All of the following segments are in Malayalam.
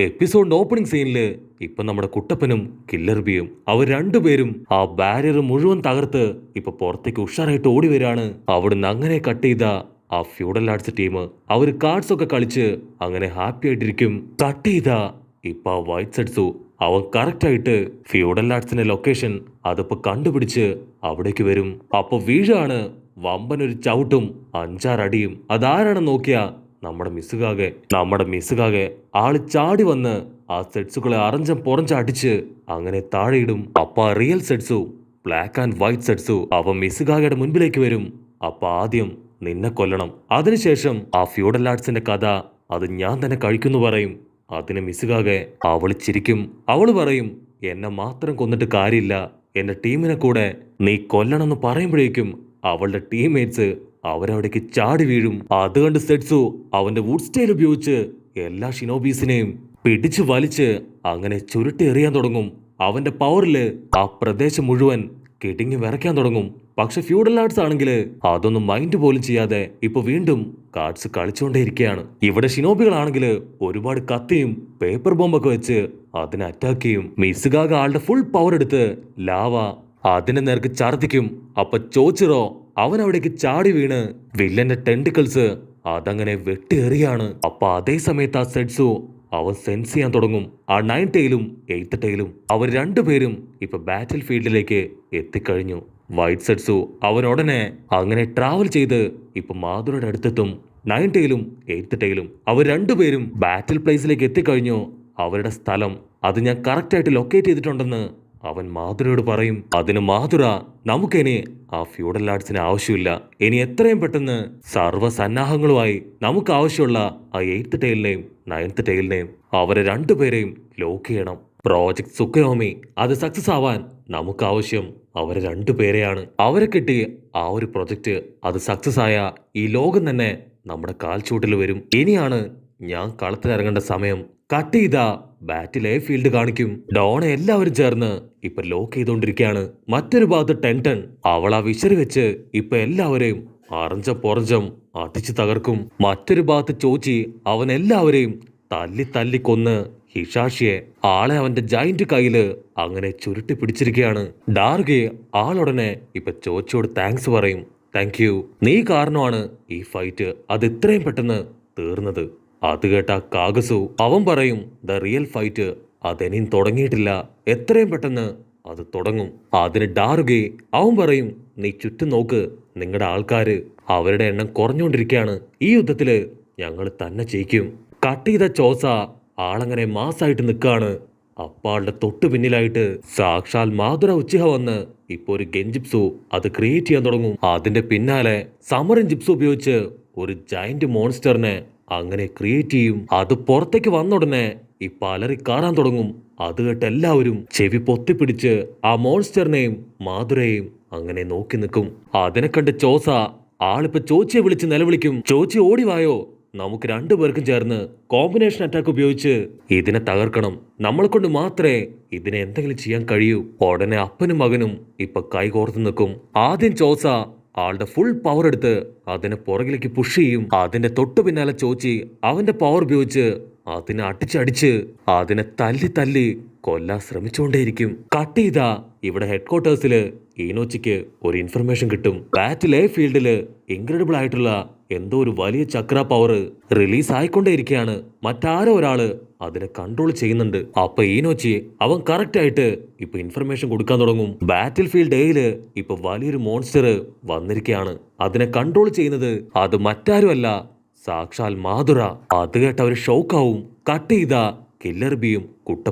എപ്പിസോഡിന്റെ ഓപ്പണിംഗ് സീനില് ഇപ്പൊ നമ്മുടെ കുട്ടപ്പനും കില്ലർബിയും അവർ രണ്ടുപേരും ആ ബാരിയർ മുഴുവൻ തകർത്ത് ഇപ്പൊ പുറത്തേക്ക് ഉഷാറായിട്ട് ഓടി വരികയാണ്. അവിടുന്ന് അങ്ങനെ കട്ട് ചെയ്ത ആ ഫ്യൂഡൽ ആർട്സ് ടീം അവർ കാർഡ്സ് ഒക്കെ കളിച്ച് അങ്ങനെ ഹാപ്പി ആയിട്ടിരിക്കും. കട്ട് ചെയ്ത ഇപ്പൊ ആ വൈറ്റ് സെഡ്സു അവൻ കറക്റ്റ് ആയിട്ട് ഫ്യൂഡൽ ആർട്സിന്റെ ലൊക്കേഷൻ അതിപ്പോ കണ്ടുപിടിച്ച് അവിടേക്ക് വരും. അപ്പൊ വീഴാണ് വമ്പനൊരു ചവിട്ടും 5-6 അടിയും. അതാരാണെന്ന് നോക്കിയാ നമ്മുടെ മിസ്സുകാകെ ആള് ചാടി വന്ന് ആ സെറ്റ്സുകളെ അറഞ്ചം പൊറഞ്ചടിച്ച് അങ്ങനെ താഴെയിടും. അപ്പൊ ആ റിയൽ സെറ്റ്സു ബ്ലാക്ക് ആൻഡ് വൈറ്റ് സെറ്റ്സു അവൻ മിസ്സുകാകയുടെ മുൻപിലേക്ക് വരും. അപ്പൊ ആദ്യം നിന്നെ കൊല്ലണം, അതിനുശേഷം ആ ഫ്യൂഡൽ ആർട്സിന്റെ കഥ അത് ഞാൻ തന്നെ കഴിക്കുന്നു പറയും. അതിന് മിസ്സുകാകെ അവള് ചിരിക്കും. അവള് പറയും, എന്നെ മാത്രം കൊന്നിട്ട് കാര്യമില്ല, എന്റെ ടീമിനെ കൂടെ നീ കൊല്ലണമെന്ന് പറയുമ്പോഴേക്കും അവളുടെ ടീംമേറ്റ്സ് അവരവിടേക്ക് ചാടി വീഴും. അത് കണ്ട് സെറ്റ്സു അവന്റെ വുഡ് സ്റ്റൈൽ ഉപയോഗിച്ച് എല്ലാ ഷിനോബീസിനെയും പിടിച്ചു വലിച്ച് അങ്ങനെ ചുരുട്ടി എറിയാൻ തുടങ്ങും. അവന്റെ പവറില് ആ പ്രദേശം മുഴുവൻ കിടുങ്ങി വിറയ്ക്കാൻ തുടങ്ങും. പക്ഷെ ഫ്യൂഡൽ ആർട്സ് ആണെങ്കിൽ അതൊന്നും മൈൻഡ് പോലും ചെയ്യാതെ ഇപ്പൊ വീണ്ടും കാർഡ്സ് കളിച്ചുകൊണ്ടേയിരിക്കുകയാണ്. ഇവിടെ ഷിനോബികളാണെങ്കിൽ ഒരുപാട് കത്തിയും പേപ്പർ ബോംബൊക്കെ വെച്ച് അതിനെ അറ്റാക്ക് ചെയ്യും. മിസ്സുകാക ആളുടെ ഫുൾ പവർ എടുത്ത് ലാവ അതിനെ നേർക്ക് ഛർദിക്കും. അപ്പൊ ചോച്ചിറോ അവൻ അവിടേക്ക് ചാടി വീണ് വില്ലന്റെ ടെന്റിക്കിൾസ് അതങ്ങനെ വെട്ടിയെറിയാണ്. അപ്പൊ അതേ സമയത്ത് ആ സെഡ്സു അവൻ സെൻസ് ചെയ്യാൻ തുടങ്ങും. ആ 9 ടൈലും 8 ടൈലും അവർ രണ്ടുപേരും ഇപ്പൊ ബാറ്റിൽ ഫീൽഡിലേക്ക് എത്തിക്കഴിഞ്ഞു. വൈറ്റ് സെഡ്സു അവൻ ഉടനെ അങ്ങനെ ട്രാവൽ ചെയ്ത് ഇപ്പൊ മാധുരയുടെ അടുത്തെത്തും. 9 ടൈലും 8 ടൈലും അവർ രണ്ടുപേരും ബാറ്റിൽ പ്ലേസിലേക്ക് എത്തിക്കഴിഞ്ഞു. അവരുടെ സ്ഥലം അത് ഞാൻ കറക്റ്റായിട്ട് ലൊക്കേറ്റ് ചെയ്തിട്ടുണ്ടെന്ന് അവൻ മാധുരയോട് പറയും. അതിന് മാധുര, നമുക്കിനി ആ ഫ്യൂഡൽ ആർട്സിന് ആവശ്യമില്ല, ഇനി എത്രയും പെട്ടെന്ന് സർവ്വസന്നാഹങ്ങളുമായി നമുക്ക് ആവശ്യമുള്ള ആ 8 ടൈലിനെയും 9 ടൈലിനെയും അവരെ രണ്ടുപേരെയും ലോക്ക് ചെയ്യണം. പ്രോജക്ട് സുക്കനോമി അത് സക്സസ് ആവാൻ നമുക്ക് ആവശ്യം അവരെ രണ്ടുപേരെയാണ്. അവരെ കിട്ടി ആ ഒരു പ്രൊജക്ട് അത് സക്സസ് ആയ ഈ ലോകം തന്നെ നമ്മുടെ കാൽച്ചൂട്ടിൽ വരും. ഇനിയാണ് ഞാൻ കളത്തിലിറങ്ങേണ്ട സമയം. കട്ട് ചെയ്ത ബാറ്റിലെ ഫീൽഡ് കാണിക്കും. ഡോണ എല്ലാവരും ചേർന്ന് ഇപ്പൊ ലോക്ക് ചെയ്തോണ്ടിരിക്കുകയാണ്. മറ്റൊരു ഭാഗത്ത് ടെൻടൺ അവൾ ആ വിശറി വെച്ച് ഇപ്പൊ എല്ലാവരെയും അറഞ്ചം പൊറഞ്ചം അടിച്ചു തകർക്കും. മറ്റൊരു ഭാഗത്ത് ചോച്ചി അവൻ എല്ലാവരെയും തല്ലി തല്ലി കൊന്ന് ഹിഷാഷിയെ ആളെ അവന്റെ ജൈന്റ് കയ്യില് അങ്ങനെ ചുരുട്ടി പിടിച്ചിരിക്കുകയാണ്. ഡാർഗെ ആളുടനെ ഇപ്പൊ ചോച്ചിയോട് താങ്ക്സ് പറയും. താങ്ക് യു, നീ കാരണമാണ് ഈ ഫൈറ്റ് അത് ഇത്രയും പെട്ടെന്ന് തീർന്നത്. അത് കേട്ട കാഗസു അവൻ പറയും, ദ റിയൽ ഫൈറ്റ് അതെനിയും തുടങ്ങിയിട്ടില്ല, എത്രയും പെട്ടെന്ന് അത് തുടങ്ങും. അതിന് ഡാറുകെ അവൻ പറയും, നീ ചുറ്റും നോക്ക്, നിങ്ങളുടെ ആൾക്കാര് അവരുടെ എണ്ണം കുറഞ്ഞുകൊണ്ടിരിക്കുകയാണ്, ഈ യുദ്ധത്തില് ഞങ്ങൾ തന്നെ ജയിക്കും. കട്ട് ചെയ്ത ചോസ ആളങ്ങനെ മാസായിട്ട് നിൽക്കാണ്. അപ്പാളുടെ തൊട്ടു പിന്നിലായിട്ട് സാക്ഷാൽ മാധുര ഉച്ചിഹ വന്ന് ഇപ്പൊ ഒരു ഗെൻജിപ്സു അത് ക്രിയേറ്റ് ചെയ്യാൻ തുടങ്ങും. അതിന്റെ പിന്നാലെ സമറിൻ ജിപ്സു ഉപയോഗിച്ച് ഒരു ജയന്റ് മോൺസ്റ്ററിനെ അങ്ങനെ ക്രിയേറ്റ് ചെയ്യും. അത് പുറത്തേക്ക് വന്ന ഉടനെ ഈ പലറി കാറാൻ തുടങ്ങും. അത് കേട്ട് എല്ലാവരും ചെവി പൊത്തിപ്പിടിച്ച് ആ മോൺസ്റ്ററിനെയും മാധുരയെയും അങ്ങനെ നോക്കി നിൽക്കും. അതിനെ കണ്ട് ചോസ ആളിപ്പോ ചോച്ചിയെ വിളിച്ച് നിലവിളിക്കും, ചോച്ചി ഓടിവായോ, നമുക്ക് രണ്ടുപേർക്കും ചേർന്ന് കോമ്പിനേഷൻ അറ്റാക്ക് ഉപയോഗിച്ച് ഇതിനെ തകർക്കണം, നമ്മളെ കൊണ്ട് മാത്രമേ ഇതിനെ എന്തെങ്കിലും ചെയ്യാൻ കഴിയൂ. ഉടനെ അപ്പനും മകനും ഇപ്പൊ കൈകോർത്ത് നിൽക്കും. ആദ്യം ചോസ ആളുടെ ഫുൾ പവർ എടുത്ത് അതിനെ പുറകിലേക്ക് പുഷ് ചെയ്യും. അതിന്റെ തൊട്ടു പിന്നാലെ ചോച്ചി അവന്റെ പവർ ഉപയോഗിച്ച് അതിനെ അടിച്ചടിച്ച് അതിനെ തല്ലി തല്ലി കൊല്ലാൻ ശ്രമിച്ചുകൊണ്ടേയിരിക്കും. കട്ട് ചെയ്ത ഇവിടെ ഹെഡ് ക്വാർട്ടേഴ്സില് ഈനോച്ചിക്ക് ഒരു ഇൻഫർമേഷൻ കിട്ടും. ബാറ്റിലെ ഫീൽഡില് ഇൻക്രെഡിബിൾ ആയിട്ടുള്ള എന്തോ ഒരു വലിയ ചക്ര പവർ റിലീസ് ആയിക്കൊണ്ടേയിരിക്കുകയാണ്. മറ്റാരോ ഒരാള് അതിനെ കൺട്രോൾ ചെയ്യുന്നുണ്ട്. അപ്പൊ ഈനോച്ചി അവൻ കറക്റ്റ് ആയിട്ട് ഇപ്പൊ ഇൻഫർമേഷൻ കൊടുക്കാൻ തുടങ്ങും. ബാറ്റിൽ ഫീൽഡ് എയില് ഇപ്പൊ വലിയൊരു മോൺസ്റ്റർ വന്നിരിക്കുകയാണ്. അതിനെ കൺട്രോൾ ചെയ്യുന്നത് അത് മറ്റാരുമല്ല, സാക്ഷാൽ മാധുര. അത് കേട്ട അവര് ഷോക്കാവും. കട്ട് ചെയ്ത കില്ലർബിയും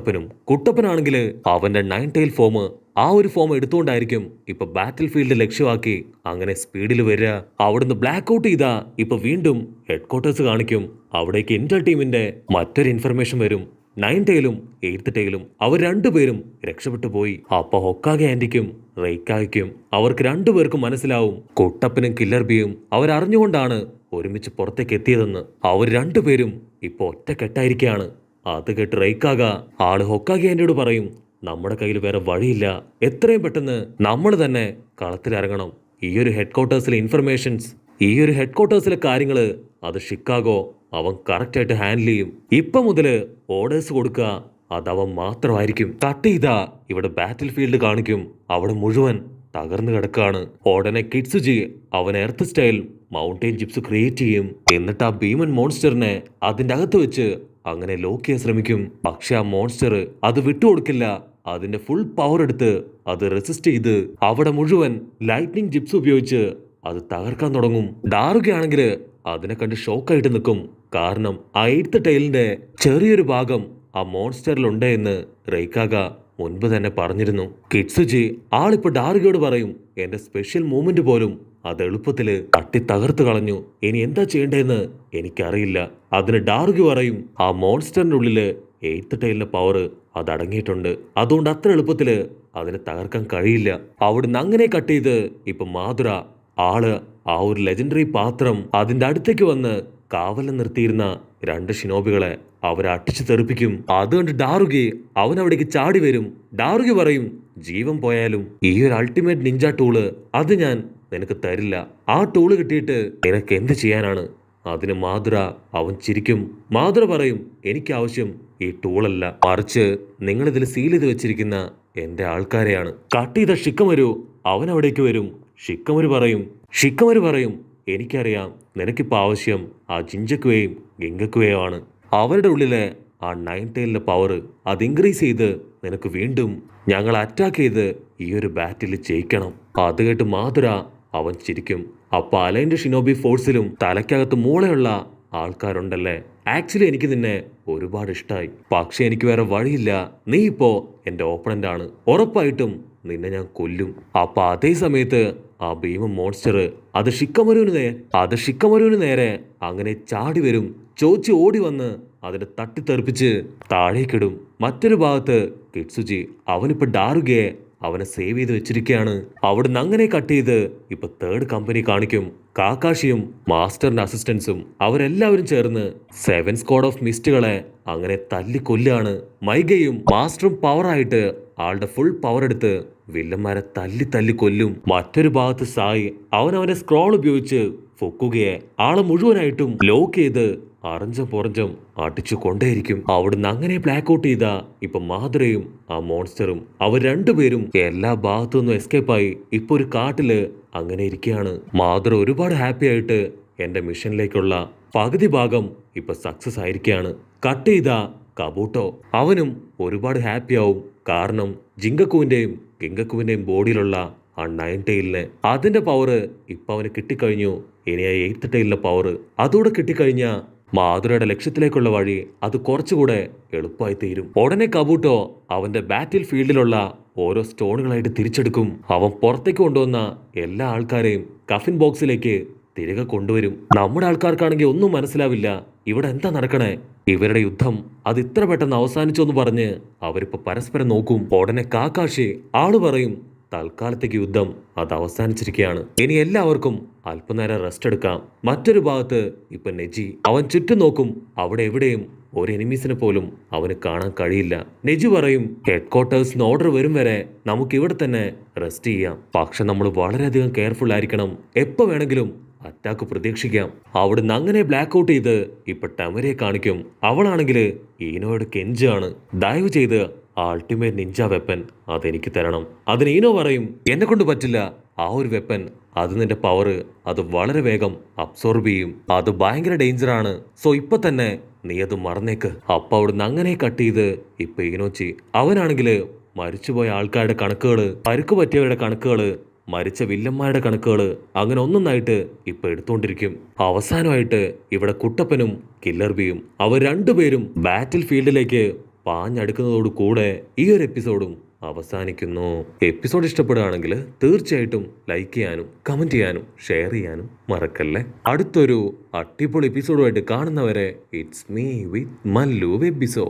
കുട്ടപ്പനാണെങ്കിൽ അവന്റെ 9 ടൈൽ ഫോം ആ ഒരു ഫോം എടുത്തുകൊണ്ടായിരിക്കും ഇപ്പൊ ബാറ്റിൽ ഫീൽഡ് ലക്ഷ്യമാക്കി അങ്ങനെ സ്പീഡിൽ വരിക. അവിടുന്ന് ബ്ലാക്ക് ഔട്ട് ചെയ്ത ഇപ്പൊ വീണ്ടും ഹെഡ് ക്വാർട്ടേഴ്സ് കാണിക്കും. അവിടേക്ക് ഇന്റർ ടീമിന്റെ മറ്റൊരു ഇൻഫർമേഷൻ വരും. 9 ടൈലും 8 ടൈലും അവർ രണ്ടുപേരും രക്ഷപ്പെട്ടു പോയി. അപ്പൊ ഹൊക്കാഗെ ആന്റിക്കും റെയ്ക്കായ്ക്കും അവർക്ക് രണ്ടുപേർക്കും മനസ്സിലാവും കുട്ടപ്പനും കില്ലർബിയും അവരറിഞ്ഞുകൊണ്ടാണ് ഒരുമിച്ച് പുറത്തേക്ക് എത്തിയതെന്ന്. അവർ രണ്ടുപേരും ഇപ്പൊ ഒറ്റക്കെട്ടായിരിക്കുകയാണ്. അത് കേട്ട് റെയ്ക്കാക ആള് ഹൊക്കാഗെ ആന്റിയോട് പറയും, നമ്മുടെ കയ്യിൽ വേറെ വഴിയില്ല, എത്രയും പെട്ടെന്ന് നമ്മൾ തന്നെ കളത്തിലിറങ്ങണം. ഈ ഒരു ഹെഡ് ക്വാർട്ടേഴ്സിലെ ഇൻഫർമേഷൻസ്, ഈ ഒരു ഹെഡ് ക്വാർട്ടേഴ്സിലെ കാര്യങ്ങള് അത് ഷിക്കാഗോ അവൻ കറക്റ്റായിട്ട് ഹാൻഡിൽ ചെയ്യും. ഇപ്പൊ മുതല് ഓർഡേഴ്സ് കൊടുക്കുക അതവൻ മാത്രമായിരിക്കും. കട്ട് ചെയ്താ ഇവിടെ ബാറ്റിൽ ഫീൽഡ് കാണിക്കും. അവിടെ മുഴുവൻ തകർന്നു കിടക്കാണ്. ഉടനെ കിറ്റ്സുജി അവൻ earth style mountain chips create ചെയ്യും. എന്നിട്ട് ആ ഭീമൻ മോൺസ്റ്ററിനെ അതിന്റെ അകത്ത് വെച്ച് അങ്ങനെ ലോക്ക് ചെയ്യാൻ ശ്രമിക്കും. പക്ഷെ ആ മോൺസ്റ്റർ അത് വിട്ടുകൊടുക്കില്ല. അതിന്റെ ഫുൾ പവർ എടുത്ത് അത് റെസിസ്റ്റ് ചെയ്ത് അവിടെ മുഴുവൻ ലൈറ്റ്നിങ് ചിപ്സ് ഉപയോഗിച്ച് അത് തകർക്കാൻ തുടങ്ങും. ഡാറുകയാണെങ്കിൽ അതിനെ കണ്ട് ഷോക്കായിട്ട് നിൽക്കും. കാരണം ആ 8th ടൈലിന്റെ ചെറിയൊരു ഭാഗം ആ മോൺസ്റ്ററിലുണ്ട് എന്ന് റെയ്ക്കാഗ മുൻപ് തന്നെ പറഞ്ഞിരുന്നു. കിറ്റ്സുജി ആളിപ്പോ ഡാറുകയോട് പറയും, എന്റെ സ്പെഷ്യൽ മൂവ്മെന്റ് പോലും അത് എളുപ്പത്തില് തട്ടി തകർത്ത് കളഞ്ഞു. ഇനി എന്താ ചെയ്യേണ്ടതെന്ന് എനിക്കറിയില്ല. അതിന് ഡാറുക പറയും, ആ മോൺസ്റ്ററിന്റെ ഉള്ളില് 8th ടൈലിന്റെ പവർ അത് അടങ്ങിയിട്ടുണ്ട്. അതുകൊണ്ട് അത്ര എളുപ്പത്തില് അതിനെ തകർക്കാൻ കഴിയില്ല. അവിടുന്ന് അങ്ങനെ കട്ട് ചെയ്ത് ഇപ്പൊ മാധുര ആള് ആ ഒരു ലെജൻഡറി പാത്രം അതിന്റെ അടുത്തേക്ക് വന്ന് കാവലം നിർത്തിയിരുന്ന 2 ഷിനോബികളെ അവരെ അട്ടിച്ചു തെറിപ്പിക്കും. അതുകൊണ്ട് ഡാറുകി അവൻ അവിടേക്ക് ചാടി വരും. ഡാറുകി പറയും, ജീവൻ പോയാലും ഈ ഒരു അൾട്ടിമേറ്റ് നിഞ്ച ടൂള് അത് ഞാൻ നിനക്ക് തരില്ല. ആ ടൂള് കിട്ടിയിട്ട് നിനക്ക് എന്ത് ചെയ്യാനാണ്? അതിന് മാധുര അവൻ ചിരിക്കും. മാധുര പറയും, എനിക്ക് ആവശ്യം ഈ ടൂളല്ല, മറിച്ച് നിങ്ങളിതിൽ സീൽ ചെയ്ത് വെച്ചിരിക്കുന്ന എന്റെ ആൾക്കാരെയാണ്. കട്ട് ചെയ്ത ഷിക്കമരു അവൻ അവിടേക്ക് വരും. ഷിക്കമരു പറയും എനിക്കറിയാം നിനക്കിപ്പോൾ ആവശ്യം ആ ജിഞ്ചക്കുവേയും ഗിങ്കക്കുവേയും ആണ്. അവരുടെ ഉള്ളിലെ ആ 9 ടൈലിന്റെ പവർ അത് ഇൻക്രീസ് ചെയ്ത് നിനക്ക് വീണ്ടും ഞങ്ങൾ അറ്റാക്ക് ചെയ്ത് ഈ ഒരു ബാറ്റിൽ ജയിക്കണം. അത് കേട്ട് മാധുര അവൻ ചിരിക്കും. അപ്പൊ അലൈൻഡ് ഷിനോബി ഫോഴ്സിലും തലയ്ക്കകത്ത് മൂളയുള്ള ആൾക്കാരുണ്ടല്ലേ. ആക്ച്വലി എനിക്ക് നിന്നെ ഒരുപാട് ഇഷ്ടമായി. പക്ഷെ എനിക്ക് വേറെ വഴിയില്ല. നീ ഇപ്പോ എന്റെ ഓപ്പണന്റ് ആണ്. ഉറപ്പായിട്ടും നിന്നെ ഞാൻ കൊല്ലും. അപ്പൊ അതേ സമയത്ത് ആ ഭീമ മോൺസ്റ്റർ അത് ഷിക്കമരുവിന് നേരെ അങ്ങനെ ചാടി വരും. ചോദിച്ച് ഓടി വന്ന് അതിനെ തട്ടിത്തെറിപ്പിച്ച് താഴേക്കിടും. മറ്റൊരു ഭാഗത്ത് കിറ്റ്സുജി അവനിപ്പോ ഡാറുകയെ അവനെ സേവ് ചെയ്ത് വെച്ചിരിക്കുകയാണ്. അവിടുന്ന് അങ്ങനെ കട്ട് ചെയ്ത് ഇപ്പൊ 3rd കമ്പനി കാണിക്കും. കാക്കാഷിയും മാസ്റ്ററിന്റെ അസിസ്റ്റൻസും അവരെല്ലാവരും ചേർന്ന് 7 സ്ക്വാഡ് ഓഫ് മിസ്റ്റുകളെ അങ്ങനെ തല്ലിക്കൊല്ലാണ്. മൈഗയും മാസ്റ്ററും പവറായിട്ട് ആളുടെ ഫുൾ പവർ എടുത്ത് വില്ലന്മാരെ തല്ലി കൊല്ലും. മറ്റൊരു ഭാഗത്ത് സായി അവനവനെ സ്ക്രോൾ ഉപയോഗിച്ച് ഫുക്കുകയെ ആളെ മുഴുവനായിട്ടും ലോക്ക് ചെയ്ത് അറഞ്ചം പുറഞ്ചം അടിച്ചു കൊണ്ടേയിരിക്കും. അവിടുന്ന് അങ്ങനെ ബ്ലാക്ക് ഔട്ട് ചെയ്ത ഇപ്പൊ മാധുരയും ആ മോൺസ്റ്ററും അവർ 2 പേരും എല്ലാ ഭാഗത്തു നിന്നും എസ്കേപ്പായി ഇപ്പൊ ഒരു കാട്ടില് അങ്ങനെ ഇരിക്കുകയാണ്. മാധുര ഒരുപാട് ഹാപ്പി ആയിട്ട് എന്റെ മിഷനിലേക്കുള്ള പകുതി ഭാഗം ഇപ്പൊ സക്സസ് ആയിരിക്കുകയാണ്. കട്ട് ചെയ്ത കബൂട്ടോ അവനും ഒരുപാട് ഹാപ്പി ആവും. കാരണം ജിങ്കക്കുവിന്റെയും ഗിങ്കക്കുവിന്റെയും ബോഡിയിലുള്ള ആ 9 ടൈലിന് അതിന്റെ പവർ ഇപ്പൊ അവന് കിട്ടിക്കഴിഞ്ഞു. ഇനി ആ 8th ടൈലിന്റെ പവർ അതോടെ കിട്ടിക്കഴിഞ്ഞ മാധുരയുടെ ലക്ഷ്യത്തിലേക്കുള്ള വഴി അത് കുറച്ചുകൂടെ എളുപ്പമായി തീരും. ഉടനെ കബൂട്ടോ അവന്റെ ബാറ്റിൽ ഫീൽഡിലുള്ള ഓരോ സ്റ്റോണുകളായിട്ട് തിരിച്ചെടുക്കും. അവൻ പുറത്തേക്ക് കൊണ്ടുവന്ന എല്ലാ ആൾക്കാരെയും കഫിൻ ബോക്സിലേക്ക് തിരികെ കൊണ്ടുവരും. നമ്മുടെ ആൾക്കാർക്കാണെങ്കിൽ ഒന്നും മനസ്സിലാവില്ല ഇവിടെ എന്താ നടക്കണേ. ഇവരുടെ യുദ്ധം അത് ഇത്ര പെട്ടെന്ന് അവസാനിച്ചു എന്ന് പറഞ്ഞ് അവരിപ്പോ പരസ്പരം നോക്കും. ഉടനെ കാക്കാഷി ആള് പറയും, തൽക്കാലത്തേക്ക് യുദ്ധം അത് അവസാനിച്ചിരിക്കുകയാണ്. ഇനി എല്ലാവർക്കും അല്പനേരം റെസ്റ്റ് എടുക്കാം. മറ്റൊരു ഭാഗത്ത് ഇപ്പൊ നെജി അവൻ ചുറ്റും നോക്കും. അവിടെ എവിടെയും ഒരു എനിമീസിനെ പോലും അവന് കാണാൻ കഴിയില്ല. നെജി പറയും, ഹെഡ് ക്വാർട്ടേഴ്സിന് ഓർഡർ വരും വരെ നമുക്ക് ഇവിടെ തന്നെ റെസ്റ്റ് ചെയ്യാം. പക്ഷെ നമ്മൾ വളരെയധികം കെയർഫുൾ ആയിരിക്കണം. എപ്പോ വേണമെങ്കിലും അറ്റാക്ക് പ്രതീക്ഷിക്കാം. അവിടുന്ന് അങ്ങനെ ബ്ലാക്ക് ഔട്ട് ചെയ്ത് ഇപ്പൊ ടമരയെ കാണിക്കും. അവളാണെങ്കിൽ ഈനോയോട് കെഞ്ചാണ്, ദയവ് ചെയ്ത് ആ അൾട്ടിമേറ്റ് നിഞ്ച വെപ്പൻ അതെനിക്ക് തരണം. അതിന് ഈനോ പറയും, എന്നെ കൊണ്ട് പറ്റില്ല. ആ ഒരു വെപ്പൻ അത് നിന്റെ പവർ അത് വളരെ വേഗം അബ്സോർബ് ചെയ്യും. അത് ഭയങ്കര ഡേഞ്ചറാണ്. സോ ഇപ്പൊ തന്നെ നീ അത് മറന്നേക്ക്. അപ്പൊ അവിടുന്ന് അങ്ങനെ കട്ട് ചെയ്ത് ഇപ്പൊ ഈനോച്ചി അവനാണെങ്കിൽ മരിച്ചുപോയ ആൾക്കാരുടെ കണക്കുകള്, പരുക്ക് പറ്റിയവരുടെ കണക്കുകള്, മരിച്ച വില്ലന്മാരുടെ കണക്കുകള് അങ്ങനെ ഒന്നൊന്നായിട്ട് ഇപ്പൊ എടുത്തുകൊണ്ടിരിക്കും. അവസാനമായിട്ട് ഇവിടെ കുട്ടപ്പനും കില്ലർ ബിയും അവർ 2 പേരും ബാറ്റിൽ ഫീൽഡിലേക്ക് പാഞ്ഞടുക്കുന്നതോടു കൂടെ ഈ ഒരു എപ്പിസോഡും അവസാനിക്കുന്നു. എപ്പിസോഡ് ഇഷ്ടപ്പെടുകയാണെങ്കിൽ തീർച്ചയായിട്ടും ലൈക്ക് ചെയ്യാനും കമന്റ് ചെയ്യാനും ഷെയർ ചെയ്യാനും മറക്കല്ലേ. അടുത്തൊരു അടിപൊളി എപ്പിസോഡുമായിട്ട് കാണുന്നവരെ it's me with Mallu episode.